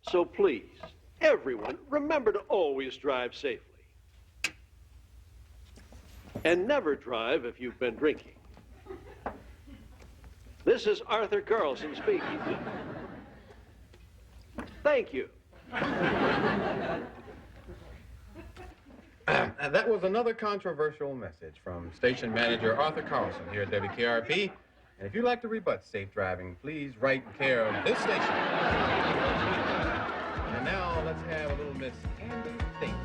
So please, everyone, remember to always drive safely. And never drive if you've been drinking. This is Arthur Carlson speaking. Thank you. And that was another controversial message from station manager Arthur Carlson here at WKRP. And if you'd like to rebut safe driving, please write in care of this station. And now let's have a little Miss Andy State.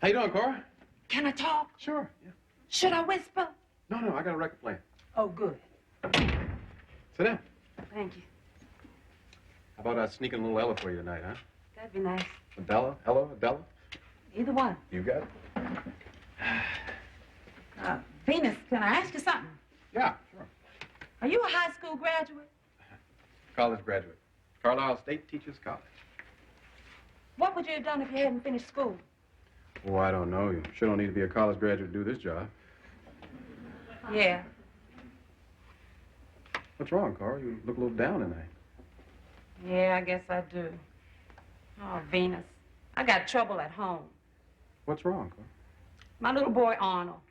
How you doing, Cora? Can I talk? Sure, yeah. Should I whisper? No, I got a record playing. Oh, good. Sit down. Thank you. How about us sneaking a little Ella for you tonight, huh? That'd be nice. Adela? Ella? Adela? Either one. You got it? Venus, can I ask you something? Yeah, sure. Are you a high school graduate? College graduate. Carlisle State Teachers College. What would you have done if you hadn't finished school? Oh, I don't know. You sure don't need to be a college graduate to do this job. Yeah. What's wrong, Cora? You look a little down tonight. Yeah, I guess I do. Oh, Venus, I got trouble at home. What's wrong, Cora? My little boy, Arnold.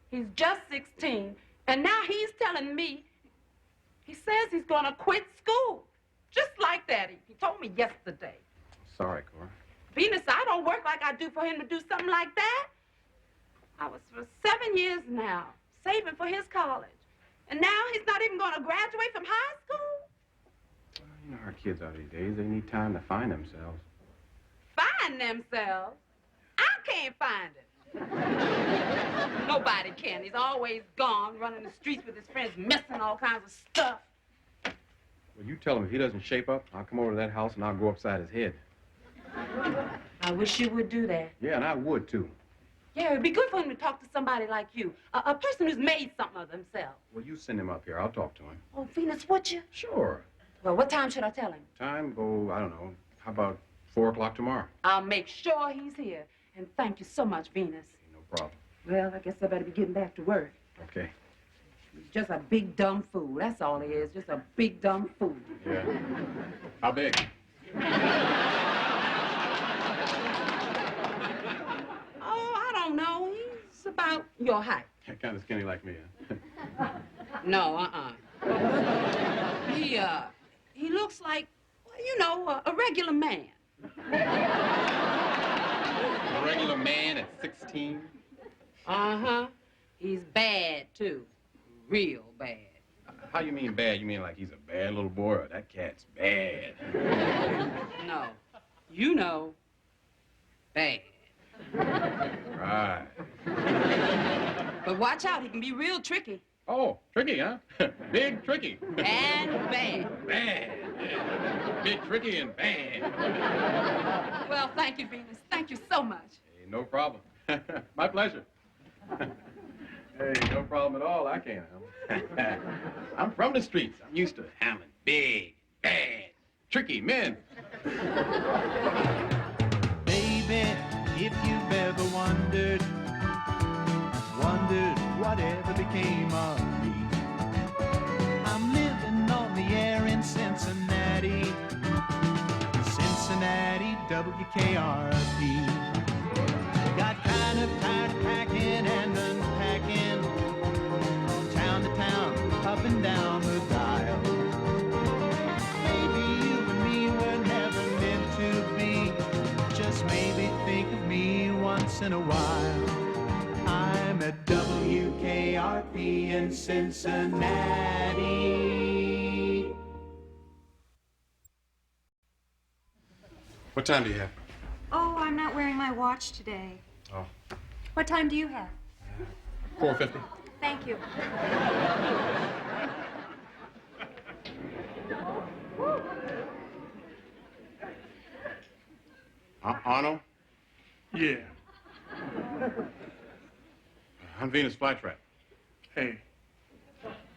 He's just 16, and now he's telling me, he says he's going to quit school. Just like that. He told me yesterday. Sorry, Cora. Venus, I don't work like I do for him to do something like that. I was for 7 years now, saving for his college. And now he's not even going to graduate from high school? Well, you know our kids out these days, they need time to find themselves. Find themselves? I can't find him. Nobody can. He's always gone, running the streets with his friends, messing all kinds of stuff. Well, you tell him if he doesn't shape up, I'll come over to that house and I'll go upside his head. I wish you would do that. Yeah, and I would, too. Yeah, it'd be good for him to talk to somebody like you, a person who's made something of themselves. Well, you send him up here. I'll talk to him. Oh, Venus, would you? Sure. Well, what time should I tell him? Time? Oh, I don't know. How about 4 o'clock tomorrow? I'll make sure he's here. And thank you so much, Venus. No problem. Well, I guess I better be getting back to work. Okay. He's just a big, dumb fool. That's all he is, just a big, dumb fool. Yeah. How big? No, he's about your height. Kind of skinny like me, huh? No, He looks like, well, you know, a regular man. A regular man at 16? Uh-huh. He's bad, too. Real bad. How you mean bad? You mean like he's a bad little boy, or that cat's bad? No. You know, bad. Right. But watch out, he can be real tricky. Oh, tricky, huh? Big tricky. And bad. Bad. Yeah. Big tricky and bad. Well, thank you, Venus. Thank you so much. Hey, no problem. My pleasure. Hey, no problem at all. I can't help. I'm from the streets. I'm used to handling big, bad, tricky men. Baby, if you've ever wondered whatever became of me, I'm living on the air in Cincinnati, WKRP. Got kind of tired of packing and unpacking, town to town, up and down the dial. Maybe you and me were never meant to be. Just maybe think of me once in a while. I'm at WKRP in Cincinnati. What time do you have? Oh, I'm not wearing my watch today. Oh, What time do you have? 4:50. Thank you. Arnold? Yeah. I'm Venus Flytrap. Hey.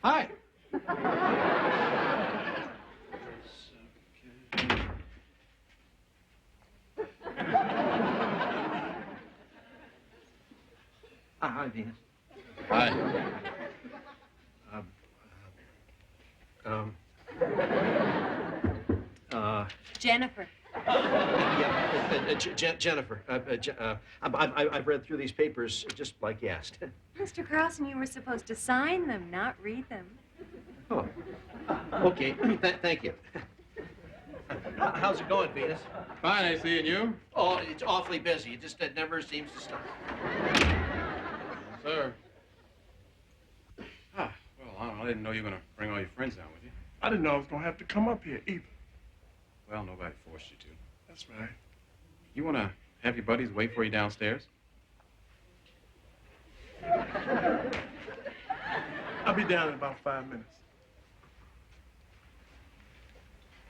Hi. Hi, Venus. Hi. Jennifer. Jennifer. I've read through these papers just like you asked. Mr. Carlson, you were supposed to sign them, not read them. Oh. Okay. Thank you. How's it going, Venus? Fine, I see, and you? Oh, it's awfully busy. It never seems to stop. Sir. Ah, well, I didn't know you were going to bring all your friends down with you. I didn't know I was going to have to come up here either. Well, nobody forced you to. That's right. You want to have your buddies wait for you downstairs? I'll be down in about 5 minutes.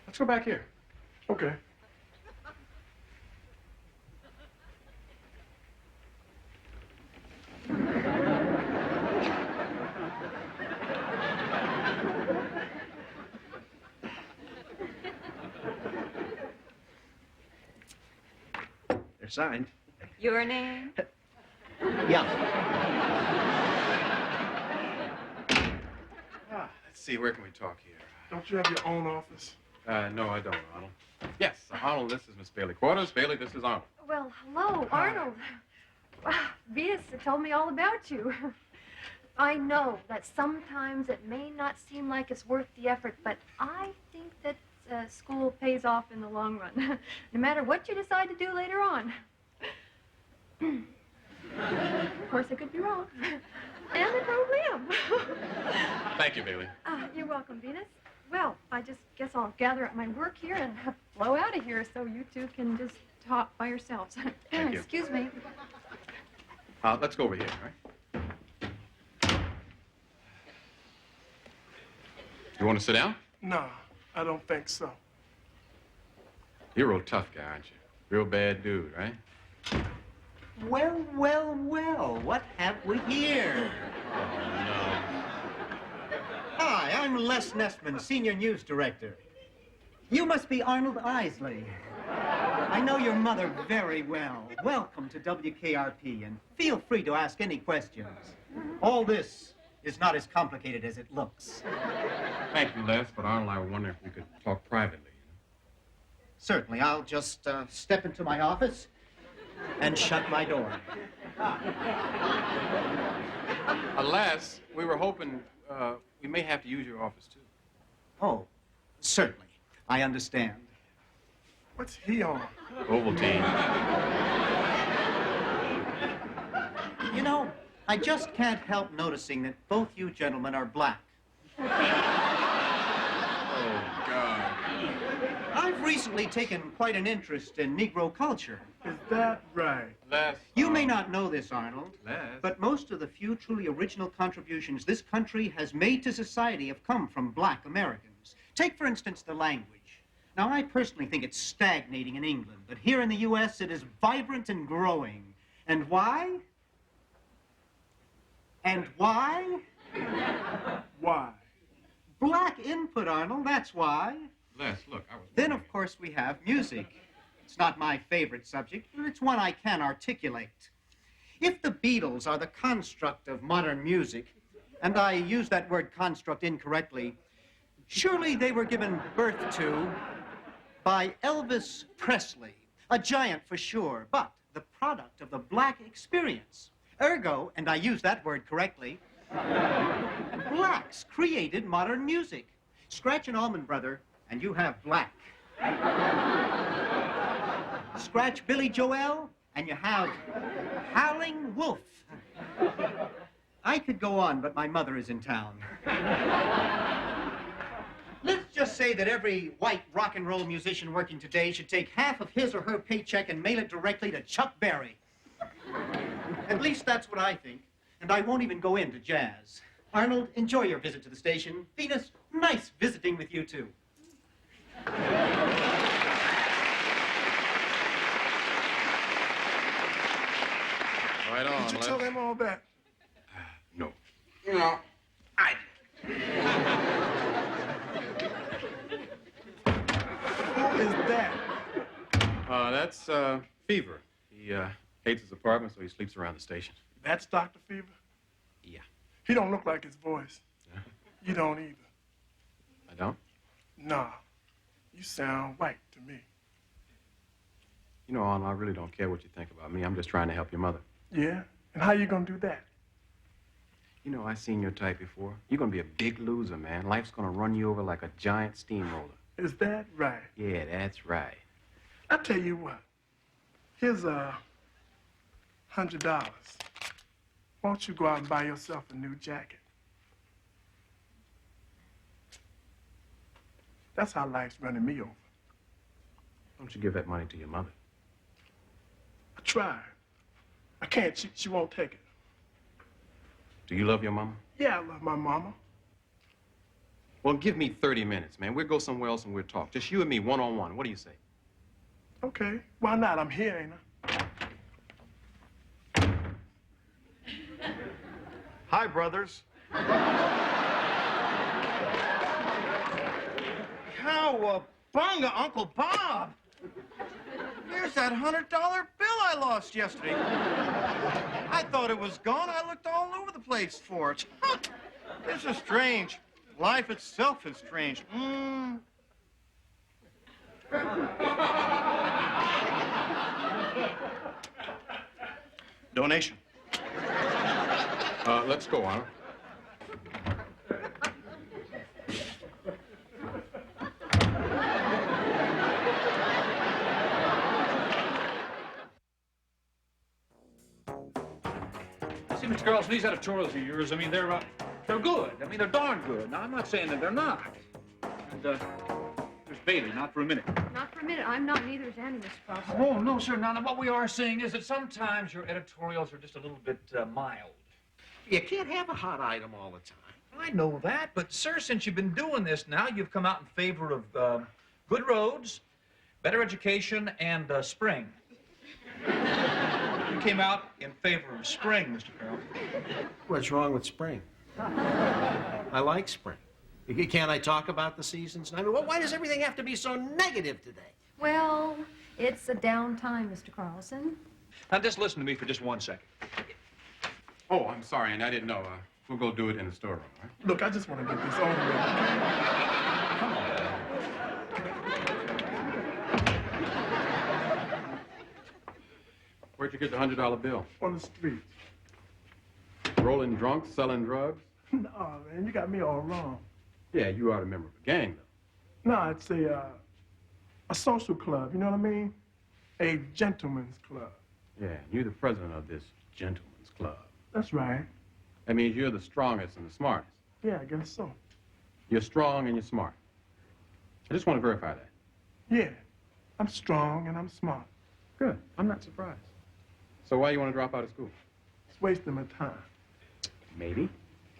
Let's go back here. Okay. They're signed. Your name? Yeah. Let's see, where can we talk here? Don't you have your own office? No, I don't, Arnold. Yes, Arnold, this is Miss Bailey Quarters. Bailey, this is Arnold. Well, hello, Arnold. Wow, Venus told me all about you. I know that sometimes it may not seem like it's worth the effort, but I think that school pays off in the long run, no matter what you decide to do later on. Of course, I could be wrong. And I probably am. Thank you, Bailey. You're welcome, Venus. Well, I just guess I'll gather up my work here and blow out of here so you two can just talk by yourselves. Thank you. Excuse me. Let's go over here, all right? You want to sit down? No, I don't think so. You're a real tough guy, aren't you? Real bad dude, right? Well, well, well, what have we here? Hi, I'm Les Nessman, Senior News Director. You must be Arnold Isley. I know your mother very well. Welcome to WKRP, and feel free to ask any questions. All this is not as complicated as it looks. Thank you, Les, but Arnold, I wonder if we could talk privately. Certainly, I'll just step into my office and shut my door. Les, we were hoping we may have to use your office, too. Oh, certainly. I understand. What's he on? Ovaltine. You know, I just can't help noticing that both you gentlemen are black. Oh, God. I've recently taken quite an interest in Negro culture. Is that right? Les. You may not know this, Arnold, Les. but most of the few truly original contributions this country has made to society have come from black Americans. Take, for instance, the language. Now, I personally think it's stagnating in England, but here in the U.S. it is vibrant and growing. And why? And why? Why? Black input, Arnold, that's why. Les, look, I was... Then, of course, we have music. It's not my favorite subject, but it's one I can articulate. If the Beatles are the construct of modern music, and I use that word construct incorrectly, surely they were given birth to by Elvis Presley, a giant for sure, but the product of the black experience. Ergo, and I use that word correctly, blacks created modern music. Scratch an Allman Brother, and you have black. Scratch Billy Joel, and you have Howling Wolf. I could go on, but my mother is in town. Let's just say that every white rock and roll musician working today should take half of his or her paycheck and mail it directly to Chuck Berry. At least that's what I think, and I won't even go into jazz. Arnold, enjoy your visit to the station. Venus, nice visiting with you, too. Right on, Did you Les. tell him all that? No. No, I Who is that? That's Fever. He hates his apartment, so he sleeps around the station. That's Dr. Fever? Yeah. He don't look like his voice. Yeah. You don't either. I don't? Nah, you sound white to me. You know, Arnold, I really don't care what you think about me. I'm just trying to help your mother. Yeah? And how you gonna do that? You know, I've seen your type before. You're gonna be a big loser, man. Life's gonna run you over like a giant steamroller. Is that right? Yeah, that's right. I tell you what. Here's $100. Won't you go out and buy yourself a new jacket? That's how life's running me over. Don't you give that money to your mother? I tried. I can't. She won't take it. Do you love your mama? Yeah, I love my mama. Well, give me 30 minutes, man. We'll go somewhere else and we'll talk. Just you and me, one-on-one. What do you say? Okay. Why not? I'm here, ain't I? Hi, brothers. Cowabunga, Uncle Bob! Here's that $100 bill I lost yesterday. I thought it was gone. I looked all over the place for it. This is strange. Life itself is strange. Donation. Let's go, Arnold. See, Mr. Carlson, these editorials of yours, I mean, they're good. I mean, they're darn good. Now, I'm not saying that they're not. And, there's Bailey, not for a minute. Not for a minute. I'm not, neither is Annie, Mr. Carlson. Oh, no, sir. Now, what we are saying is that sometimes your editorials are just a little bit mild. You can't have a hot item all the time. I know that, but, sir, since you've been doing this now, you've come out in favor of good roads, better education, and spring. You came out in favor of spring, Mr. Carlson. What's wrong with spring? I like spring. Can't I talk about the seasons? I mean, why does everything have to be so negative today? Well, it's a down time, Mr. Carlson. Now, just listen to me for just 1 second. Oh, I'm sorry, and I didn't know. We'll go do it in the storeroom, all right? Look, I just want to get this over with. Come on. Where'd you get the $100 bill? On the street. Rolling drunk, selling drugs? No, man, you got me all wrong. Yeah, you are a member of a gang, though. No, it's a social club, you know what I mean? A gentleman's club. Yeah, you're the president of this gentleman's club. That's right. That means you're the strongest and the smartest. Yeah, I guess so. You're strong and you're smart. I just want to verify that. Yeah, I'm strong and I'm smart. Good. I'm not surprised. So why you want to drop out of school? It's wasting my time. Maybe.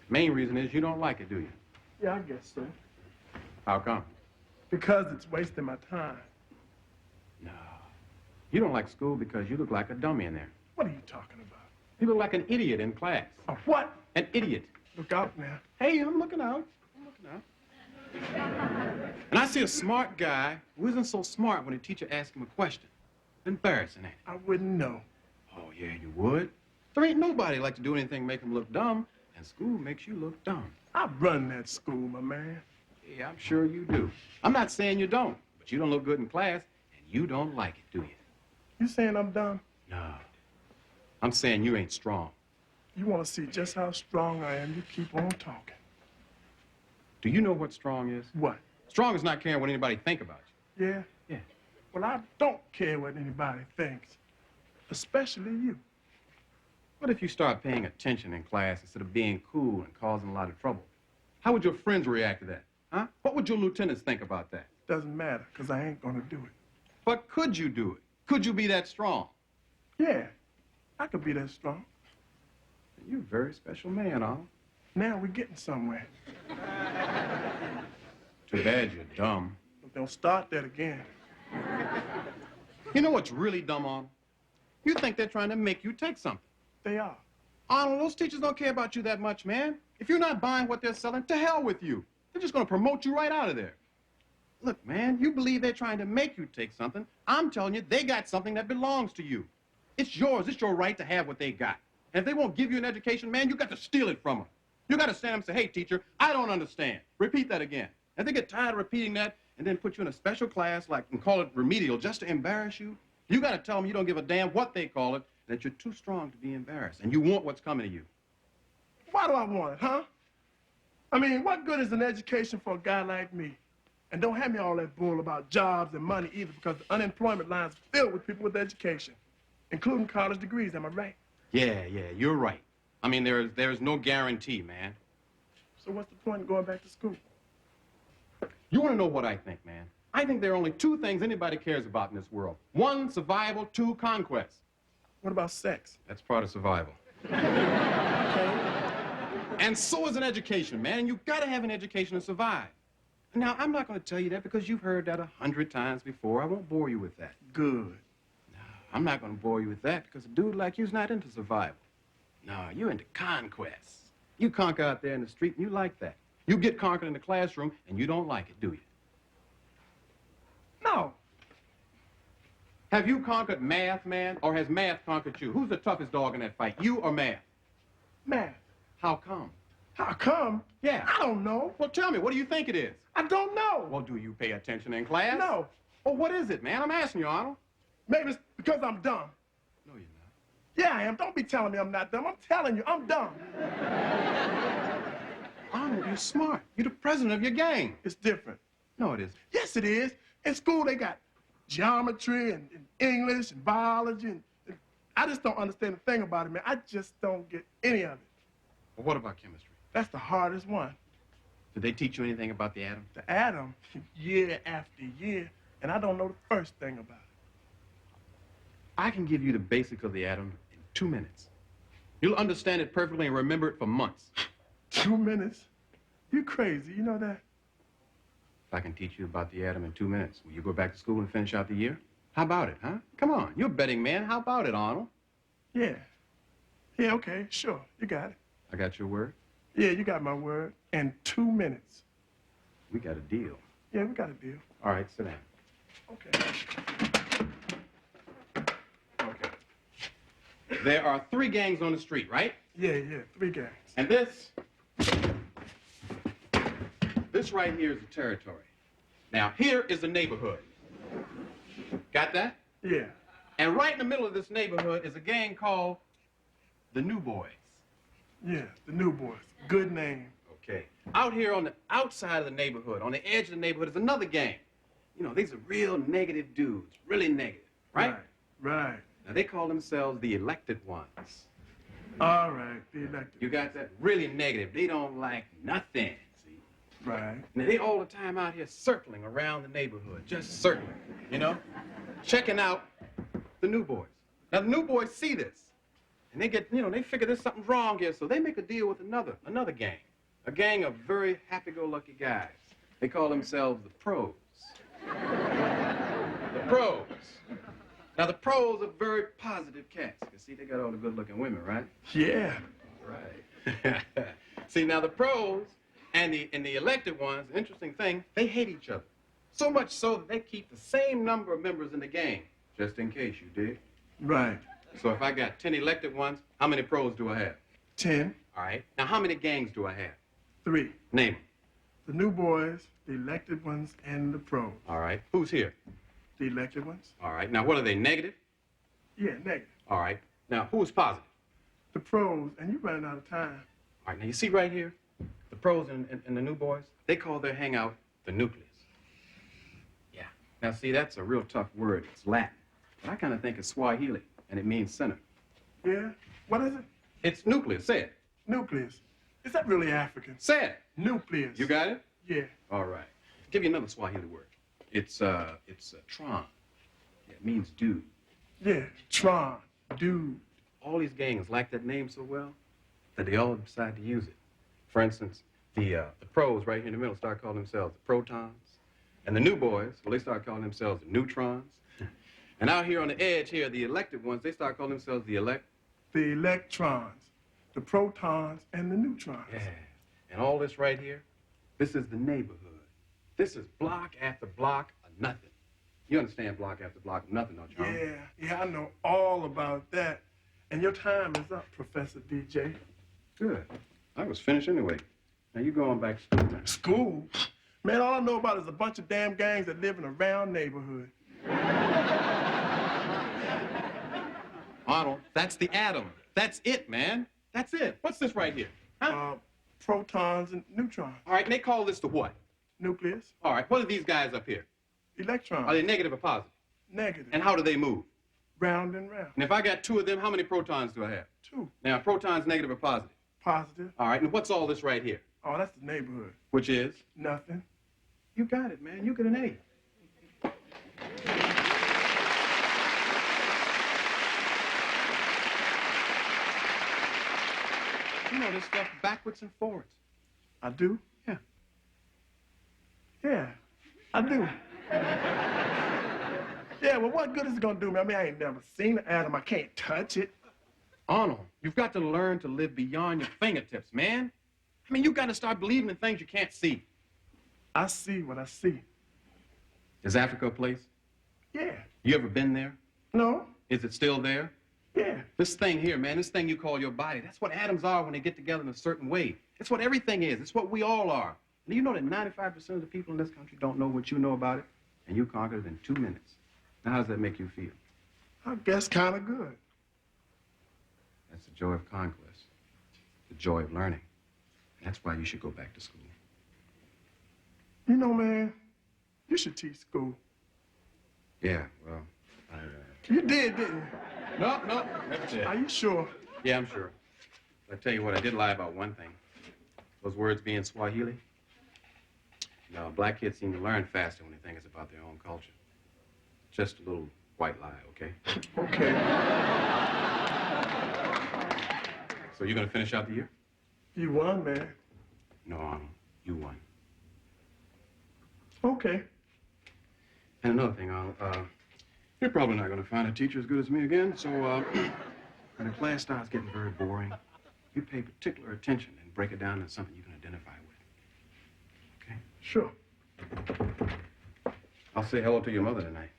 Main reason is you don't like it, do you? Yeah, I guess so. How come? Because it's wasting my time. No. You don't like school because you look like a dummy in there. What are you talking about? You look like an idiot in class. A what? An idiot. Look out now. Hey, I'm looking out. I'm looking out. And I see a smart guy who isn't so smart when a teacher asks him a question. Embarrassing, ain't it? I wouldn't know. Oh, yeah, you would. There ain't nobody like to do anything to make him look dumb, and school makes you look dumb. I run that school, my man. Yeah, I'm sure you do. I'm not saying you don't, but you don't look good in class, and you don't like it, do you? You saying I'm dumb? No. I'm saying you ain't strong. You want to see just how strong I am, you keep on talking. Do you know what strong is? What? Strong is not caring what anybody think about you. Yeah? Yeah. Well, I don't care what anybody thinks, especially you. What if you start paying attention in class instead of being cool and causing a lot of trouble? How would your friends react to that? Huh? What would your lieutenants think about that? Doesn't matter, because I ain't going to do it. But could you do it? Could you be that strong? Yeah, I could be that strong. You're a very special man, Arnold. Now we're getting somewhere. Too bad you're dumb. But don't start that again. You know what's really dumb, Arnold? You think they're trying to make you take something. They are. Arnold, those teachers don't care about you that much, man. If you're not buying what they're selling, to hell with you. They're just going to promote you right out of there. Look, man, you believe they're trying to make you take something. I'm telling you, they got something that belongs to you. It's yours. It's your right to have what they got. And if they won't give you an education, man, you got to steal it from them. You got to stand up and say, hey, teacher, I don't understand. Repeat that again. And they get tired of repeating that and then put you in a special class like and call it remedial just to embarrass you. You got to tell them you don't give a damn what they call it, that you're too strong to be embarrassed and you want what's coming to you. Why do I want it, huh? I mean, what good is an education for a guy like me? And don't have me all that bull about jobs and money either, because the unemployment line's filled with people with education, including college degrees, am I right? Yeah, you're right. I mean, there's no guarantee, man. So what's the point of going back to school? You want to know what I think, man? I think there are only two things anybody cares about in this world. One, survival. Two, conquest. What about sex? That's part of survival. And so is an education, man. And you've got to have an education to survive. Now, I'm not going to tell you that because you've heard that 100 times before. I won't bore you with that. Good. No, I'm not going to bore you with that because a dude like you's not into survival. No, you're into conquest. You conquer out there in the street and you like that. You get conquered in the classroom and you don't like it, do you? No. Have you conquered math, man, or has math conquered you? Who's the toughest dog in that fight, you or math? Math. How come? How come? Yeah. I don't know. Well, tell me, what do you think it is? I don't know. Well, do you pay attention in class? No. Well, what is it, man? I'm asking you, Arnold. Maybe it's because I'm dumb. No, you're not. Yeah, I am. Don't be telling me I'm not dumb. I'm telling you, I'm dumb. Arnold, you're smart. You're the president of your gang. It's different. No, it isn't. Yes, it is. In school, they got geometry and English and biology. And I just don't understand a thing about it, man. I just don't get any of it. Well, what about chemistry? That's the hardest one. Did they teach you anything about the atom? The atom, year after year, and I don't know the first thing about it. I can give you the basics of the atom in 2 minutes. You'll understand it perfectly and remember it for months. 2 minutes? You crazy, you know that? If I can teach you about the atom in 2 minutes, will you go back to school and finish out the year? How about it, huh? Come on, you're a betting man. How about it, Arnold? Yeah. Yeah, okay, sure. You got it. I got your word? Yeah, you got my word. In 2 minutes. We got a deal. Yeah, we got a deal. All right, sit down. Okay. Okay. There are 3 gangs on the street, right? Yeah, 3 gangs. And this right here is the territory. Now, here is the neighborhood. Got that? Yeah. And right in the middle of this neighborhood is a gang called the New Boys. Yeah, the New Boys. Good name. Okay. Out here on the outside of the neighborhood, on the edge of the neighborhood, is another gang. You know, these are real negative dudes, really negative, right? Right. Now, they call themselves the elected ones. All right, the elected. You got that? Really negative. They don't like nothing, see? Right. Now, they all the time out here circling around the neighborhood, just circling, you know? Checking out the New Boys. Now, the New Boys see this. And they get, you know, they figure there's something wrong here, so they make a deal with another gang. A gang of very happy-go-lucky guys. They call themselves the Pros. The Pros. Now, the Pros are very positive cats. You see, they got all the good-looking women, right? Yeah. Right. See, now, the Pros and the elected ones, interesting thing, they hate each other. So much so that they keep the same number of members in the gang, just in case, you dig? Right. So if I got 10 elected ones, how many Pros do I have? 10. All right. Now, how many gangs do I have? 3. Name them. The New Boys, the elected ones, and the Pros. All right. Who's here? The elected ones? All right. Now, what are they, negative? Yeah, negative. All right. Now, who's positive? The Pros, and you're running out of time. All right. Now, you see right here, the Pros and the New Boys, they call their hangout the nucleus. Yeah. Now, see, that's a real tough word. It's Latin. But I kind of think it's Swahili, and it means center. Yeah? What is it? It's nucleus. Say it. Nucleus. Is that really African? Say it. Nucleus. You got it? Yeah. All right. I'll give you another Swahili word. It's Tron. Yeah, it means dude. Yeah, Tron, dude. All these gangs like that name so well that they all decide to use it. For instance, the Pros right here in the middle start calling themselves the Protons. And the New Boys, well, they start calling themselves the Neutrons. And out here on the edge here, the elected ones, they start calling themselves the The electrons, the protons, and the neutrons. Yeah. And all this right here, this is the neighborhood. This is block after block of nothing. You understand block after block of nothing, don't you, Arnold? Yeah, I know all about that. And your time is up, Professor DJ. Good. I was finished anyway. Now you go on back to school now. School? Man, all I know about is a bunch of damn gangs that live in a round neighborhood. Arnold, that's the atom. That's it, man. That's it. What's this right here? Huh? Protons and neutrons. All right, and they call this the what? Nucleus. All right, what are these guys up here? Electrons. Are they negative or positive? Negative. And how do they move? Round and round. And if I got two of them, how many protons do I have? 2. Now, protons negative or positive? Positive. All right, and what's all this right here? Oh, that's the neighborhood. Which is? Nothing. You got it, man. You get an A. You know this stuff backwards and forwards. I do? Yeah. Yeah, I do. Yeah, well, what good is it gonna do me? I mean, I ain't never seen an atom. I can't touch it. Arnold, you've got to learn to live beyond your fingertips, man. I mean, you've got to start believing in things you can't see. I see what I see. Is Africa a place? Yeah. You ever been there? No? Is it still there? Yeah. This thing here, man, this thing you call your body, that's what atoms are when they get together in a certain way. It's what everything is. It's what we all are. And you know that 95% of the people in this country don't know what you know about it, and you conquered it in 2 minutes. Now, how does that make you feel? I guess kind of good. That's the joy of conquest, the joy of learning. That's why you should go back to school. You know, man, you should teach school. Yeah, well, You did, didn't you? No, never did. Are you sure? Yeah, I'm sure. I tell you what, I did lie about one thing. Those words being Swahili. No, black kids seem to learn faster when they think it's about their own culture. Just a little white lie, okay? Okay. So you're gonna finish out the year? You won, man. No, Arnold, you won. Okay. And another thing, Arnold, you're probably not gonna find a teacher as good as me again, so when the class starts getting very boring, you pay particular attention and break it down into something you can identify with. Okay? Sure. I'll say hello to your mother tonight.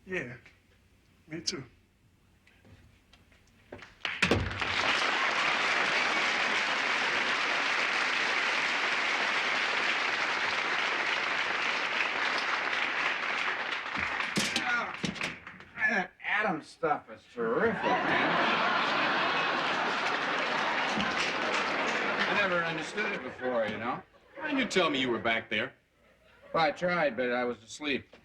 Yeah. Me too. That atom stuff is terrific, man. I never understood it before, you know. Why didn't you tell me you were back there? Well, I tried, but I was asleep.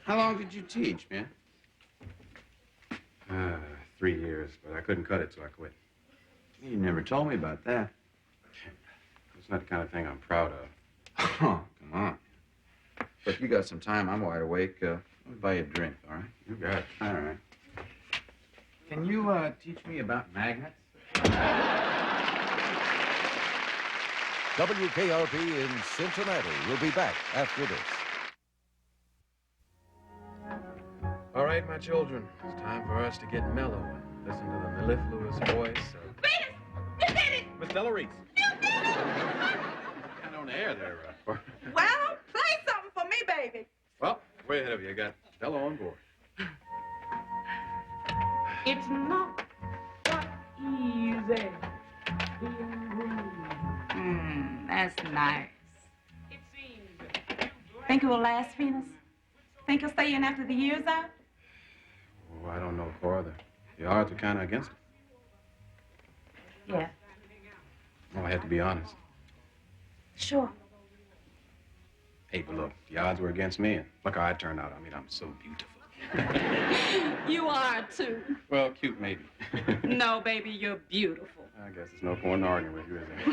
How long did you teach, man? 3 years, but I couldn't cut it, so I quit. You never told me about that. It's not the kind of thing I'm proud of. Oh, come on. But if you got some time, I'm wide awake. Let me buy you a drink, all right? You got it. All right. Can you teach me about magnets? WKRP in Cincinnati will be back after this. All right, my children, it's time for us to get mellow and listen to the mellifluous voice of... Venus! You did it! Miss Delarese. You did it! Kind of on the air there. Well, play something for me, baby. Well, way ahead of you. I got Stella on board. It's not that easy. That's nice. Think it will last, Venus? Think you'll stay in after the year's out? Oh, I don't know, Cora. The odds are kind of against it. Yeah. Oh, I had to be honest. Sure. Hey, but look, the odds were against me, and look how I turned out. I mean, I'm so beautiful. You are, too. Well, cute, maybe. No, baby, you're beautiful. I guess there's no point in arguing with you, is there?